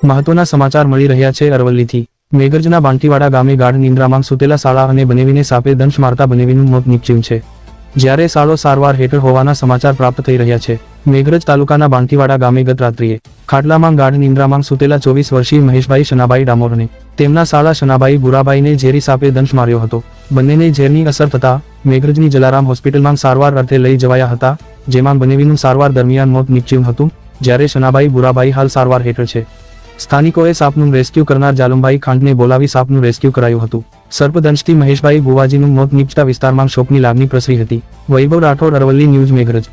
મહત્વના સમાચાર મળી રહ્યા છે અરવલ્લીથી। મેઘરજના બાંટીવાડા ગામે ગાઢ નિંદ્રામાં સૂતેલા સાળા અને બનેવીને સાપે દંશ મારતા બનેવીનું મોત નીપજ્યું છે, જ્યારે સાળો સારવાર હેઠળ હોવાના સમાચાર પ્રાપ્ત થઈ રહ્યા છે। મેઘરજ તાલુકાના બાંટીવાડા ગામે ગત રાત્રિએ ખાટલામાં ગાઢ નિંદ્રામાં સૂતેલા 24 વર્ષીય મહેશભાઈ શનાભાઈ ડામોરને તેમના સાળા શનાભાઈ બુરાભાઈને ઝેરી સાપે દંશ માર્યો હતો। બંનેને ઝેરની અસર થતા મેઘરજની જલારામ હોસ્પિટલમાં સારવાર અર્થે લઈ જવાયા હતા, જેમાં બનેવીનું સારવાર દરમિયાન મોત નીપજ્યું હતું, જ્યારે શનાભાઈ બુરાભાઈ હાલ સારવાર હેઠળ છે। સ્થાનિકોએ સાપનું રેસ્ક્યુ કરનાર જાલમભાઈ ખાંડને બોલાવી સાપનું રેસ્ક્યુ કરાયું હતું। સર્પદંશથી મહેશભાઈ બુવાજીનું મોત નીપજતા વિસ્તારમાં શોકની લાગણી પ્રસરી હતી। વૈભવ રાઠોડ, અરવલ્લી ન્યૂઝ, મેઘરજ।